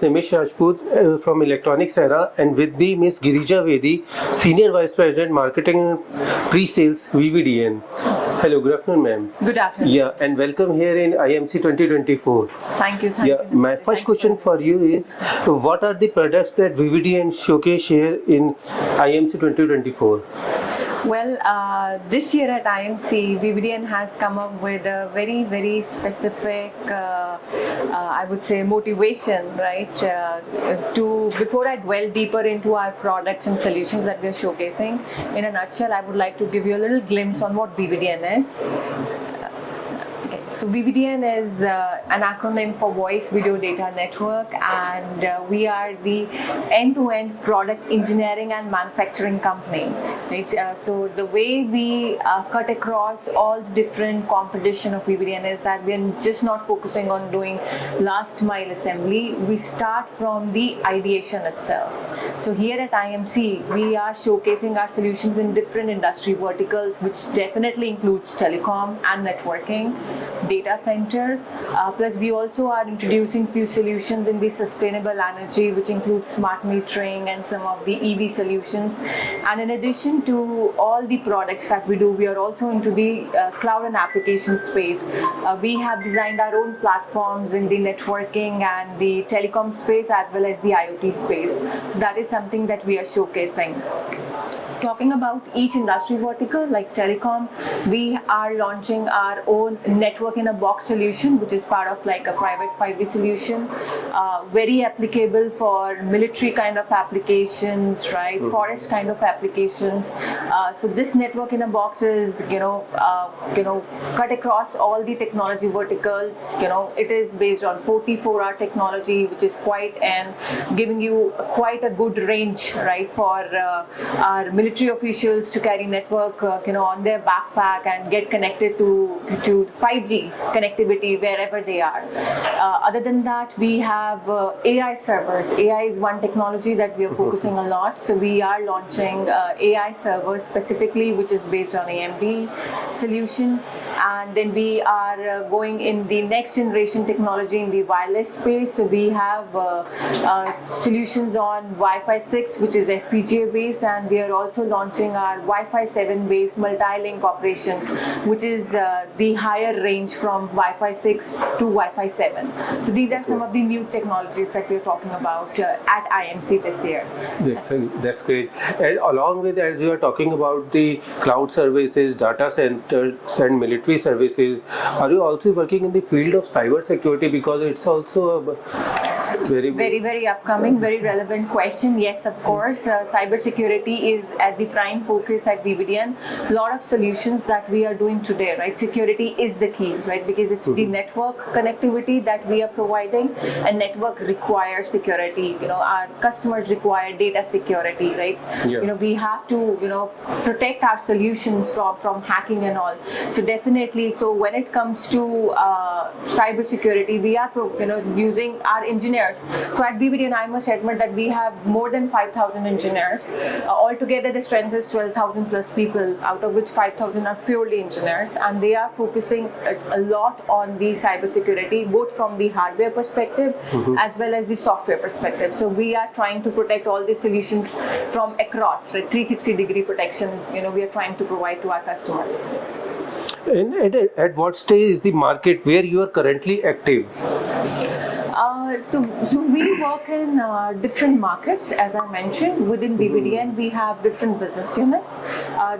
Nimish Rajput from Electronics Era, and with me Miss Girija Vedi, Senior Vice President Marketing Pre-Sales VVDN. Hello, good afternoon, ma'am. Good afternoon. Yeah, and welcome here in IMC 2024. Thank you. My first question for you is, what are the products that VVDN showcase here in IMC 2024? Well, this year at IMC, VVDN has come up with a very, very specific, I would say, motivation, right? Before I dwell deeper into our products and solutions that we're showcasing, in a nutshell, I would like to give you a little glimpse on what VVDN is. So VVDN is an acronym for Voice Video Data Network, and we are the end-to-end product engineering and manufacturing company. Right? So the way we cut across all the different competition of VVDN is that we are just not focusing on doing last mile assembly. We start from the ideation itself. So here at IMC, we are showcasing our solutions in different industry verticals, which definitely includes telecom and networking, data center, plus we also are introducing few solutions in the sustainable energy, which includes smart metering and some of the EV solutions. And in addition to all the products that we do, we are also into the cloud and application space. We have designed our own platforms in the networking and the telecom space as well as the IoT space. So that is something that we are showcasing. Talking about each industry vertical, like telecom, we are launching our own network-in-a-box solution, which is part of like a private 5G solution, very applicable for military kind of applications, right? Forest kind of applications. So this network-in-a-box is, cut across all the technology verticals. It is based on 44R technology, which is giving you quite a good range, right, for our military officials to carry network on their backpack and get connected to 5G connectivity wherever they are. Other than that, we have AI servers. AI is one technology that we are focusing a lot. So we are launching AI servers specifically, which is based on AMD solution. And then we are going in the next generation technology in the wireless space. So we have solutions on Wi-Fi 6, which is FPGA based, and we are also launching our Wi-Fi 7 based multi-link operations, which is the higher range from Wi-Fi 6 to Wi-Fi 7. So these are some of the new technologies that we're talking about at IMC this year. That's great. And along with, as you are talking about the cloud services, data centers and military services, are you also working in the field of cyber security? Because it's also a very upcoming, very relevant question. Yes, of course. Cybersecurity is at the prime focus at VVDN. A lot of solutions that we are doing today, right? Security is the key, right? Because it's the network connectivity that we are providing, and network requires security. Our customers require data security, right? Yeah. We have to, protect our solutions from hacking and all. So definitely. So when it comes to cybersecurity, we are, using our engineers. So at VVDN, I must admit that we have more than 5,000 engineers. Altogether, the strength is 12,000 plus people, out of which 5,000 are purely engineers, and they are focusing a lot on the cybersecurity, both from the hardware perspective as well as the software perspective. So we are trying to protect all the solutions from across, right? 360-degree protection. We are trying to provide to our customers. And at what stage is the market where you are currently active? So we work in different markets, as I mentioned. Within VVDN, we have different business units.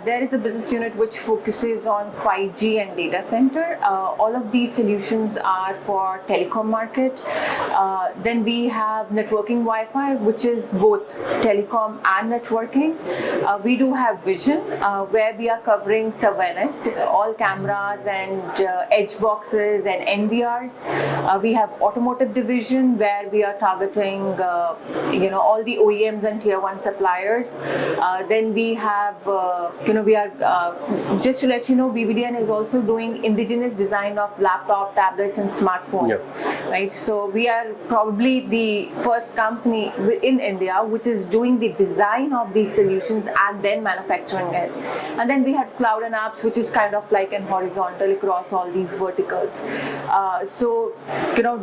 There is a business unit which focuses on 5G and data center. All of these solutions are for telecom market. Then we have networking Wi-Fi, which is both telecom and networking. We do have vision, where we are covering surveillance, all cameras and edge boxes and NVRs. We have automotive division, where we are targeting all the OEMs and tier 1 suppliers. Then we have we are just to let you know, VVDN is also doing indigenous design of laptop, tablets and smartphones, right? So we are probably the first company in India which is doing the design of these solutions and then manufacturing it. And then we have cloud and apps, which is kind of like an horizontal across all these verticals. So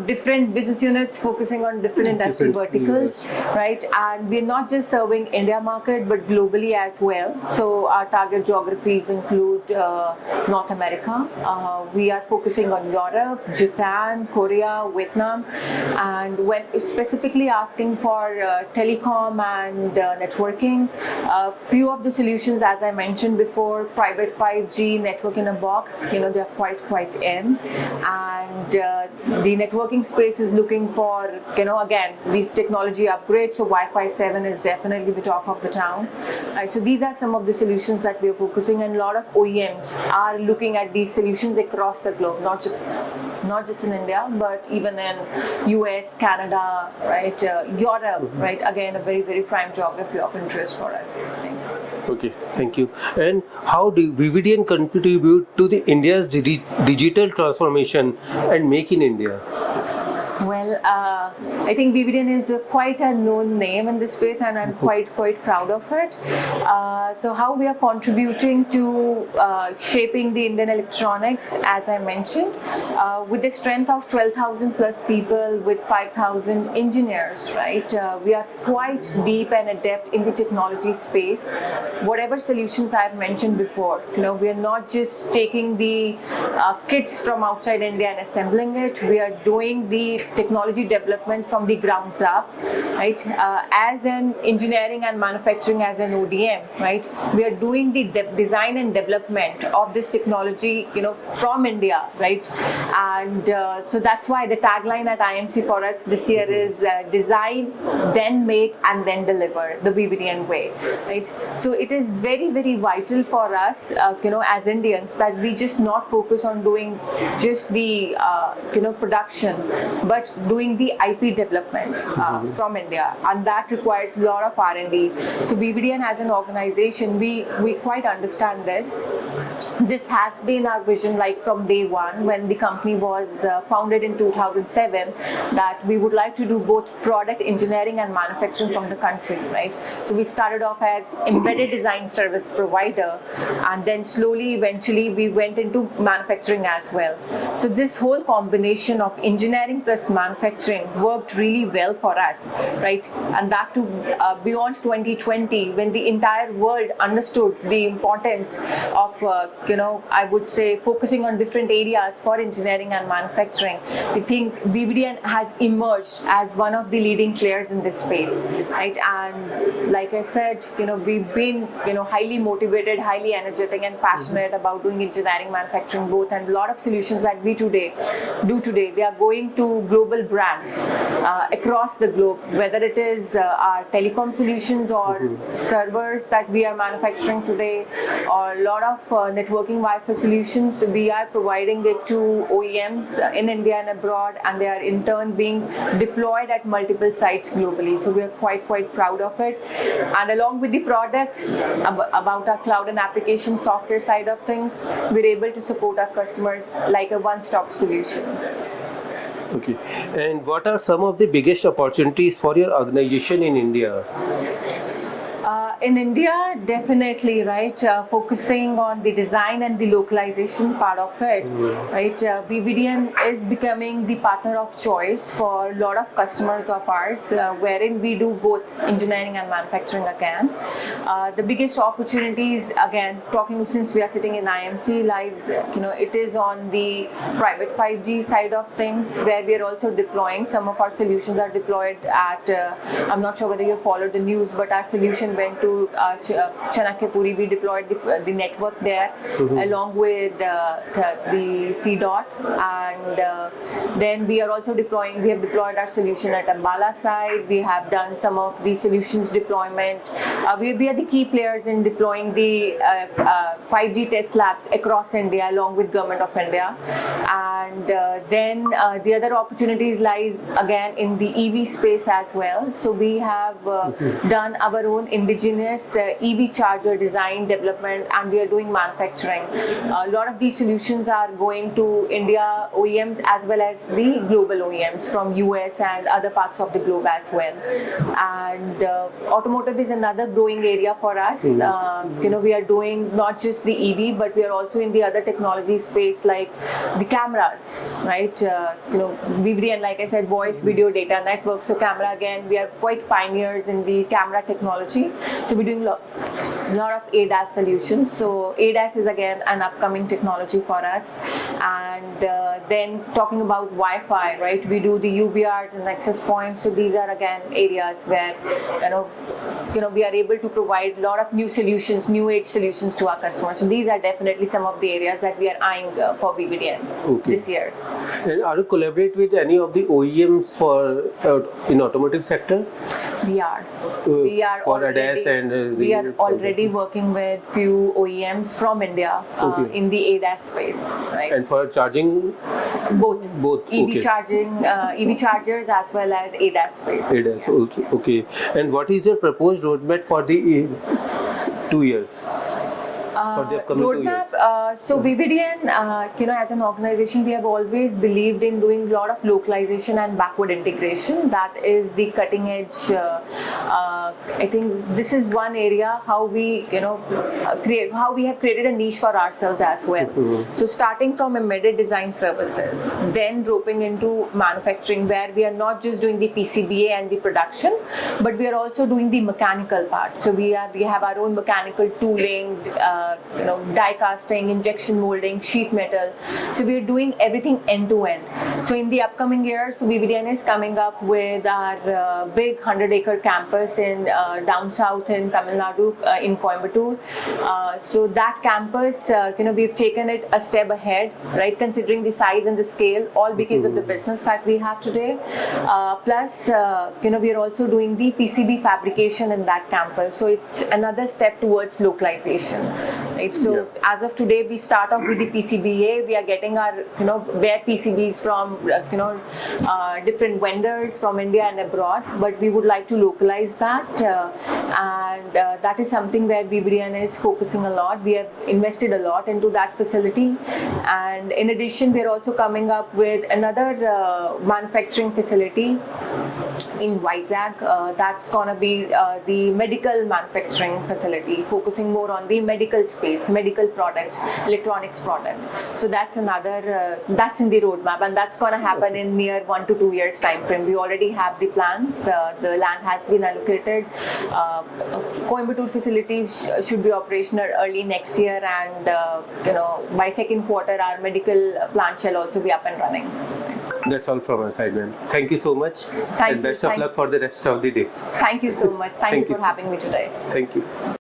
different business units units focusing on different industry verticals, right? And we're not just serving India market, but globally as well. So our target geographies include North America. We are focusing on Europe, Japan, Korea, Vietnam, and when specifically asking for telecom and networking, few of the solutions, as I mentioned before, private 5G, network in a box, they're quite in, and the networking space is looking for, again, these technology upgrades. So Wi-Fi 7 is definitely the talk of the town, right? So these are some of the solutions that we are focusing, and a lot of OEMs are looking at these solutions across the globe, not just in India, but even in US, Canada, right, Europe, right? Again, a very, very prime geography of interest for us. Thank you. Okay, thank you. And how do Vividian contribute to the India's digital transformation and Make in India? Well, I think Vividian is quite a known name in this space, and I'm quite proud of it. So how we are contributing to shaping the Indian electronics, as I mentioned, with the strength of 12,000 plus people with 5,000 engineers, right? We are quite deep and adept in the technology space. Whatever solutions I've mentioned before, we are not just taking the kits from outside India and assembling it. We are doing the technology development from the grounds up, right? As an engineering and manufacturing, as an ODM, right? We are doing the design and development of this technology, from India, right? And so that's why the tagline at IMC for us this year is design, then make, and then deliver, the Vividian way, right? So it is very, very vital for us, as Indians, that we just not focus on doing just the, production, but doing the IP development from India, and that requires a lot of R&D. So Vividian as an organization, we quite understand this. This has been our vision, like from day one when the company was founded in 2007, that we would like to do both product engineering and manufacturing from the country, right? So we started off as embedded design service provider, and then slowly, eventually, we went into manufacturing as well. So this whole combination of engineering plus manufacturing worked really well for us, right? And that too beyond 2020, when the entire world understood the importance of I would say focusing on different areas for engineering and manufacturing. I think Vividian has emerged as one of the leading players in this space, right? And like I said, we've been highly motivated, highly energetic, and passionate about doing engineering, manufacturing both, and a lot of solutions that we do today, they are going to global brands across the globe, whether it is our telecom solutions or servers that we are manufacturing today, or a lot of networking Wi-Fi solutions. We are providing it to OEMs in India and abroad, and they are in turn being deployed at multiple sites globally. So we are quite proud of it. And along with the product, about our cloud and application software side of things, we're able to support our customers like a one-stop solution. Okay. And what are some of the biggest opportunities for your organization in India? In India, definitely, right? Focusing on the design and the localization part of it, right? Vividian is becoming the partner of choice for a lot of customers of ours, wherein we do both engineering and manufacturing again. The biggest opportunities, again, since we are sitting in IMC, lies, it is on the private 5G side of things, where we are also deploying. Some of our solutions are deployed at, I'm not sure whether you followed the news, but our solution went to Chanakyapuri. We deployed the network there along with the CDOT, and then we are also deploying. We have deployed our solution at Ambala side. We have done some of the solutions deployment. We are the key players in deploying the 5G test labs across India along with Government of India, and then the other opportunities lies again in the EV space as well. So we have done our own indigenous EV charger design development, and we are doing manufacturing. A lot of these solutions are going to India OEMs as well as the global OEMs from US and other parts of the globe as well. And automotive is another growing area for us. We are doing not just the EV, but we are also in the other technology space like the cameras. cameras, right? VVDN, like I said, voice, video, data network. So camera, again, we are quite pioneers in the camera technology. So we're doing lot of ADAS solutions. So ADAS is again an upcoming technology for us. And then talking about Wi-Fi, right? We do the UBRs and access points. So these are again areas where we are able to provide a lot of new solutions, new age solutions to our customers. So these are definitely some of the areas that we are eyeing for VVDN this year. And are you collaborate with any of the OEMs for in automotive sector? We are for ADAS and we are already working with few OEMs from India in the ADAS space, right? And for charging, both EV charging, EV chargers as well as ADAS space. ADAS also, okay. And what is your proposed roadmap for the 2 years? For the upcoming 2 years? Roadmap. So VVDN, as an organization, we have always believed in doing a lot of localization and backward integration. That is the cutting edge. I think this is one area how we, how we have created a niche for ourselves as well. So starting from embedded design services, then roping into manufacturing, where we are not just doing the PCBA and the production, but we are also doing the mechanical part. So we have our own mechanical tooling. Die casting, injection molding, sheet metal. So we are doing everything end to end. So in the upcoming years, VVDN is coming up with our big 100-acre campus in down south in Tamil Nadu, in Coimbatore. So that campus, we've taken it a step ahead, right? Considering the size and the scale, all because of the business that we have today. Plus, we are also doing the PCB fabrication in that campus. So it's another step towards localization. Right. So as of today, we start off with the PCBA. We are getting our bare PCBs from different vendors from India and abroad. But we would like to localize that, and that is something where VVDN is focusing a lot. We have invested a lot into that facility, and in addition, we are also coming up with another manufacturing facility in Vizag. That's gonna be the medical manufacturing facility, focusing more on the medical space, medical products, electronics product. So that's another, that's in the roadmap, and that's gonna happen in near 1 to 2 years time frame. We already have the plans. The land has been allocated. Coimbatore facility should be operational early next year, and by second quarter, our medical plant shall also be up and running. That's all from our side, ma'am. Thank you so much. Thank and you. best of luck for the rest of the days. Thank you so much. Thank you for having me today. Thank you.